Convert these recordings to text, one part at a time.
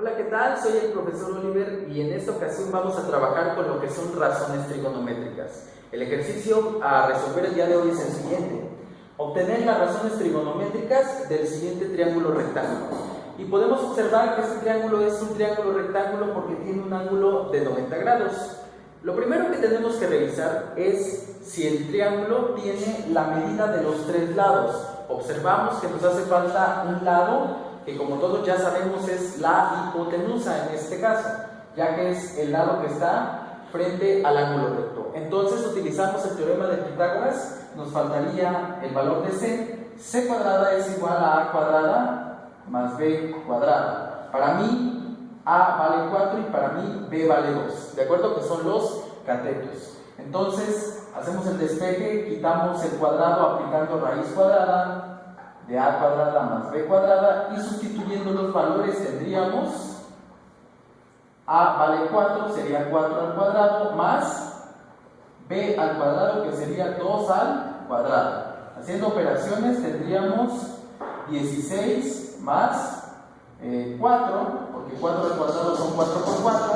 Hola, ¿qué tal? Soy el profesor Oliver y en esta ocasión vamos a trabajar con lo que son razones trigonométricas. El ejercicio a resolver el día de hoy es el siguiente. Obtener las razones trigonométricas del siguiente triángulo rectángulo. Y podemos observar que este triángulo es un triángulo rectángulo porque tiene un ángulo de 90 grados. Lo primero que tenemos que revisar es si el triángulo tiene la medida de los tres lados. Observamos que nos hace falta un lado que, como todos ya sabemos, es la hipotenusa en este caso, ya que es el lado que está frente al ángulo recto. Entonces utilizamos el teorema de Pitágoras, nos faltaría el valor de c cuadrada es igual a a cuadrada más b cuadrada. Para mí a vale 4 y para mí b vale 2, ¿de acuerdo? Que son los catetos. Entonces hacemos el despeje, quitamos el cuadrado aplicando raíz cuadrada de a cuadrada más b cuadrada y sustituyendo los valores tendríamos a vale 4, sería 4 al cuadrado más b al cuadrado, que sería 2 al cuadrado. Haciendo operaciones tendríamos 16 más 4, porque 4 al cuadrado son 4 por 4,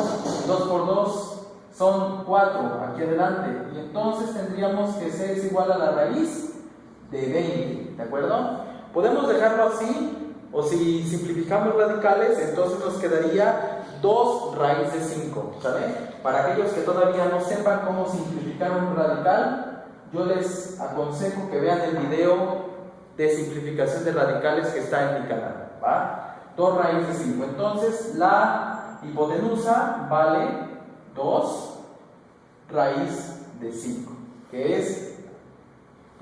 2 por 2 son 4 aquí adelante, y entonces tendríamos que c es igual a la raíz de 20, ¿de acuerdo? Podemos dejarlo así, o si simplificamos radicales, entonces nos quedaría 2 raíz de 5, ¿sale? Para aquellos que todavía no sepan cómo simplificar un radical, yo les aconsejo que vean el video de simplificación de radicales que está en mi canal, ¿va? 2 raíz de 5, entonces la hipotenusa vale 2 raíz de 5, que es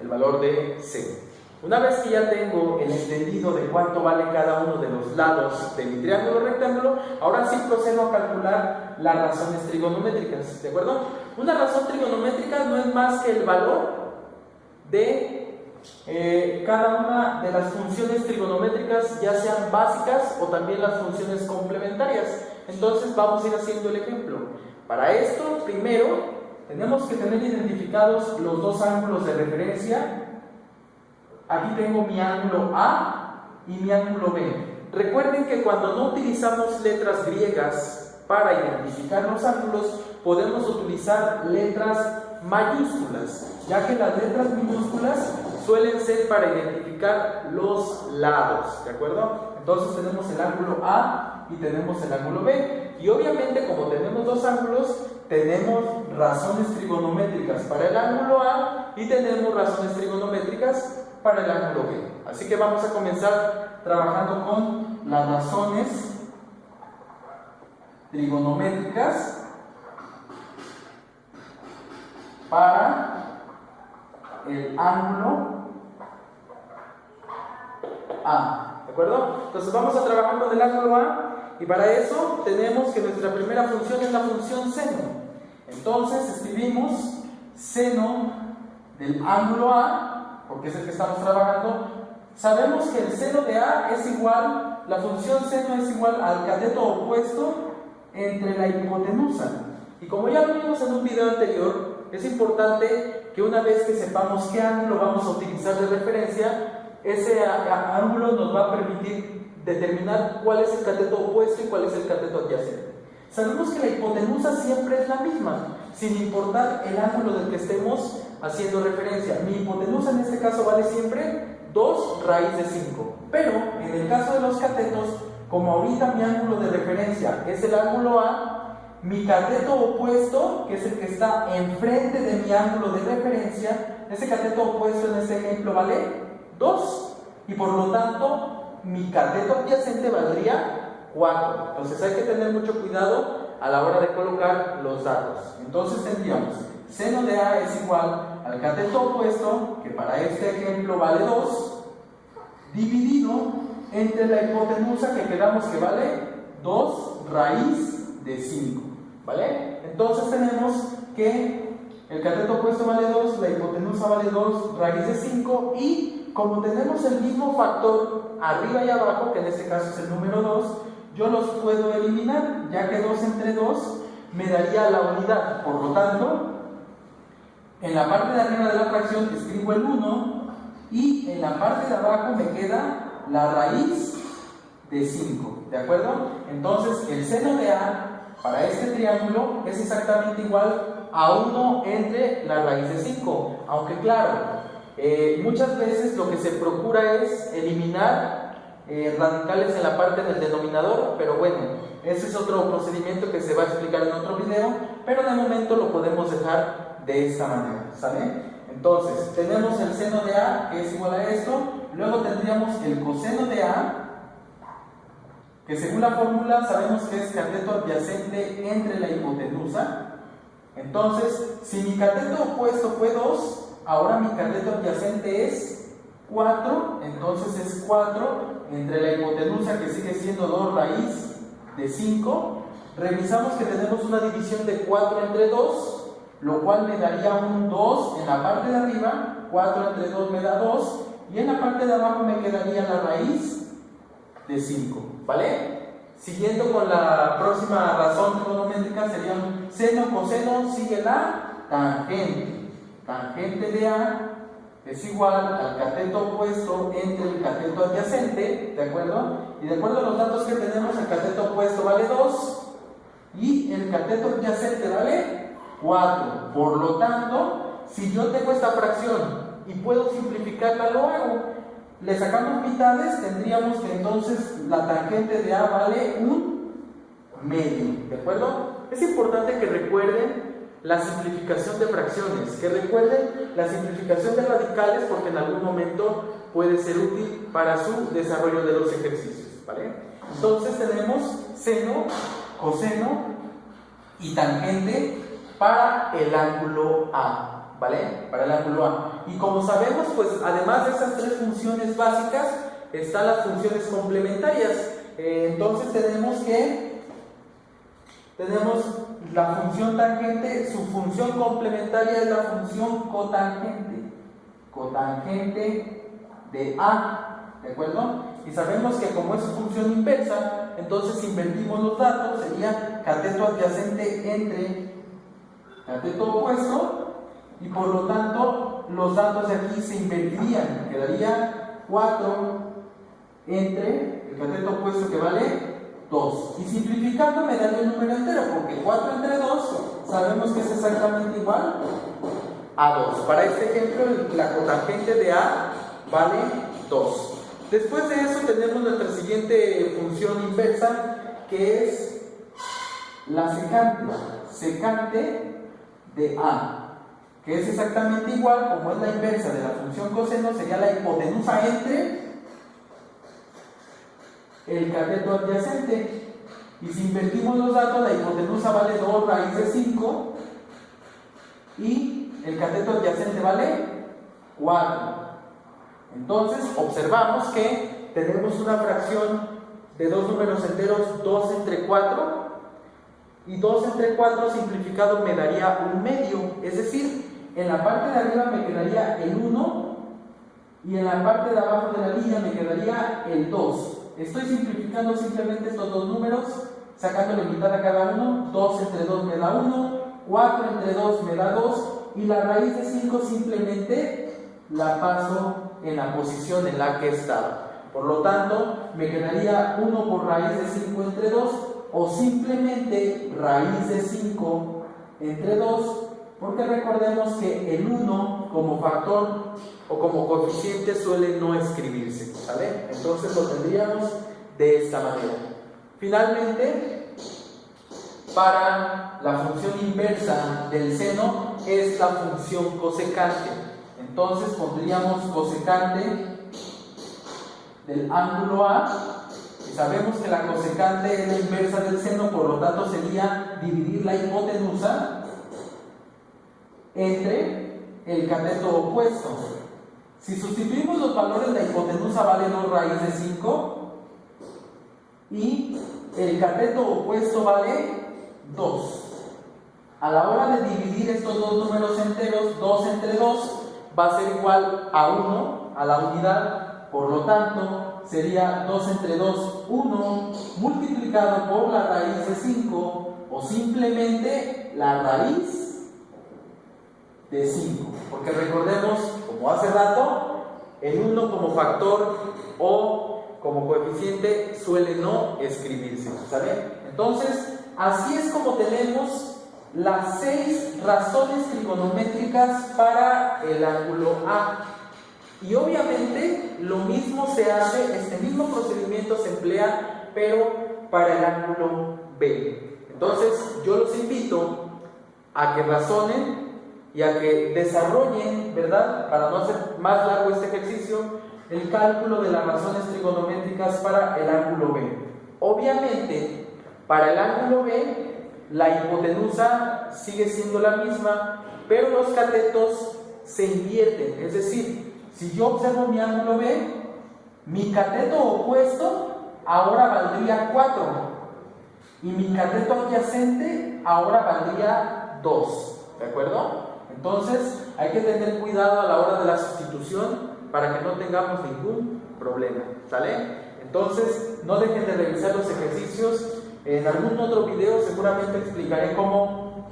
el valor de c. Una vez que ya tengo el entendido de cuánto vale cada uno de los lados de mi triángulo rectángulo, ahora sí procedo a calcular las razones trigonométricas, ¿de acuerdo? Una razón trigonométrica no es más que el valor de cada una de las funciones trigonométricas, ya sean básicas o también las funciones complementarias. Entonces vamos a ir haciendo el ejemplo. Para esto, primero, tenemos que tener identificados los dos ángulos de referencia. Aquí tengo mi ángulo A y mi ángulo B. Recuerden que cuando no utilizamos letras griegas para identificar los ángulos, podemos utilizar letras mayúsculas, ya que las letras minúsculas suelen ser para identificar los lados, ¿de acuerdo? Entonces tenemos el ángulo A y tenemos el ángulo B. Y obviamente, como tenemos dos ángulos, tenemos razones trigonométricas para el ángulo A y tenemos razones trigonométricas para el ángulo B. Así que vamos a comenzar trabajando con las razones trigonométricas para el ángulo A, ¿de acuerdo? Entonces vamos a trabajar con el ángulo A y para eso tenemos que nuestra primera función es la función seno. Entonces escribimos seno del ángulo A, porque es el que estamos trabajando. Sabemos que el seno de A es igual, la función seno es igual al cateto opuesto entre la hipotenusa. Y como ya lo vimos en un video anterior, es importante que una vez que sepamos qué ángulo vamos a utilizar de referencia, ese ángulo nos va a permitir determinar cuál es el cateto opuesto y cuál es el cateto adyacente. Sabemos que la hipotenusa siempre es la misma, sin importar el ángulo del que estemos haciendo referencia. Mi hipotenusa en este caso vale siempre 2 raíz de 5. Pero en el caso de los catetos, como ahorita mi ángulo de referencia es el ángulo A, mi cateto opuesto, que es el que está enfrente de mi ángulo de referencia, ese cateto opuesto en este ejemplo vale 2. Y por lo tanto, mi cateto adyacente valdría 4. Entonces hay que tener mucho cuidado a la hora de colocar los datos. Entonces tendríamos seno de A es igual al cateto opuesto, que para este ejemplo vale 2, dividido entre la hipotenusa, que quedamos que vale 2 raíz de 5, ¿vale? Entonces tenemos que el cateto opuesto vale 2, la hipotenusa vale 2 raíz de 5, y como tenemos el mismo factor arriba y abajo, que en este caso es el número 2, yo los puedo eliminar, ya que 2 entre 2 me daría la unidad. Por lo tanto, en la parte de arriba de la fracción escribo el 1 y en la parte de abajo me queda la raíz de 5, ¿de acuerdo? Entonces, el seno de A para este triángulo es exactamente igual a 1 entre la raíz de 5, aunque claro, muchas veces lo que se procura es eliminar radicales en la parte del denominador, pero bueno, ese es otro procedimiento que se va a explicar en otro video, pero de momento lo podemos dejar de esta manera, ¿sale? Entonces, tenemos el seno de A, que es igual a esto, luego tendríamos el coseno de A, que según la fórmula sabemos que es cateto adyacente entre la hipotenusa. Entonces, si mi cateto opuesto fue 2, ahora mi cateto adyacente es 4, entonces es 4 entre la hipotenusa, que sigue siendo 2 raíz de 5. Revisamos que tenemos una división de 4 entre 2, lo cual me daría un 2 en la parte de arriba, 4 entre 2 me da 2, y en la parte de abajo me quedaría la raíz de 5, ¿vale? Siguiendo con la próxima razón trigonométrica, sería un seno, coseno, sigue la tangente. Tangente de A es igual al cateto opuesto entre el cateto adyacente, ¿de acuerdo? Y de acuerdo a los datos que tenemos, el cateto opuesto vale 2 y el cateto adyacente vale 4. Por lo tanto, si yo tengo esta fracción y puedo simplificarla, lo hago. Le sacamos mitades, tendríamos que entonces la tangente de A vale un medio, ¿de acuerdo? Es importante que recuerden la simplificación de fracciones, que recuerden la simplificación de radicales, porque en algún momento puede ser útil para su desarrollo de los ejercicios, ¿vale? Entonces tenemos seno, coseno y tangente para el ángulo A, ¿vale? Para el ángulo A. Y como sabemos, pues además de esas tres funciones básicas, están las funciones complementarias. Entonces tenemos la función tangente, su función complementaria es la función cotangente. Cotangente de A, ¿de acuerdo? Y sabemos que como es función inversa, entonces invertimos los datos, sería cateto adyacente entre cateto opuesto, y por lo tanto los datos de aquí se invertirían, quedaría 4 entre el cateto opuesto, que vale 2, y simplificando me daría el número entero, porque 4 entre 2 sabemos que es exactamente igual a 2. Para este ejemplo, la cotangente de A vale 2. Después de eso tenemos nuestra siguiente función inversa, que es la secante. Secante de A, que es exactamente igual, como es la inversa de la función coseno, sería la hipotenusa entre el cateto adyacente. Y si invertimos los datos, la hipotenusa vale 2 raíz de 5 y el cateto adyacente vale 4. Entonces observamos que tenemos una fracción de dos números enteros, 2 entre 4, y 2 entre 4 simplificado me daría un medio, es decir, en la parte de arriba me quedaría el 1 y en la parte de abajo de la línea me quedaría el 2. Estoy simplificando simplemente estos dos números, sacándole mitad a cada uno. 2 entre 2 me da 1, 4 entre 2 me da 2, y la raíz de 5 simplemente la paso en la posición en la que estaba. Por lo tanto, me quedaría 1 por raíz de 5 entre 2, o simplemente raíz de 5 entre 2, porque recordemos que el 1 como factor o como coeficiente suele no escribirse, ¿vale? Entonces lo tendríamos de esta manera. Finalmente, para la función inversa del seno es la función cosecante. Entonces pondríamos cosecante del ángulo A. Sabemos que la cosecante es la inversa del seno, por lo tanto sería dividir la hipotenusa entre el cateto opuesto. Si sustituimos los valores, la hipotenusa vale 2 raíz de 5 y el cateto opuesto vale 2. A la hora de dividir estos dos números enteros, 2 entre 2 va a ser igual a 1, a la unidad. Por lo tanto, sería 2 entre 2, 1, multiplicado por la raíz de 5, o simplemente la raíz de 5. Porque recordemos, como hace rato, el 1 como factor o como coeficiente suele no escribirse, ¿sale? Entonces, así es como tenemos las 6 razones trigonométricas para el ángulo A. Y obviamente lo mismo se hace, este mismo procedimiento se emplea, pero para el ángulo B. Entonces, yo los invito a que razonen y a que desarrollen, ¿verdad? Para no hacer más largo este ejercicio, el cálculo de las razones trigonométricas para el ángulo B. Obviamente, para el ángulo B, la hipotenusa sigue siendo la misma, pero los catetos se invierten. Es decir, si yo observo mi ángulo B, mi cateto opuesto ahora valdría 4 y mi cateto adyacente ahora valdría 2. ¿De acuerdo? Entonces, hay que tener cuidado a la hora de la sustitución para que no tengamos ningún problema, ¿sale? Entonces, no dejen de revisar los ejercicios. En algún otro video seguramente explicaré cómo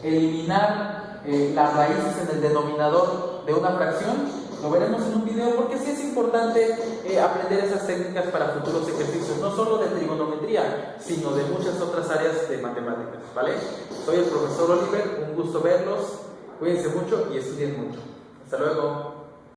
eliminar las raíces en el denominador de una fracción. Lo veremos en un video porque sí es importante aprender esas técnicas para futuros ejercicios, no solo de trigonometría, sino de muchas otras áreas de matemáticas, ¿vale? Soy el profesor Oliver, un gusto verlos, cuídense mucho y estudien mucho. Hasta luego.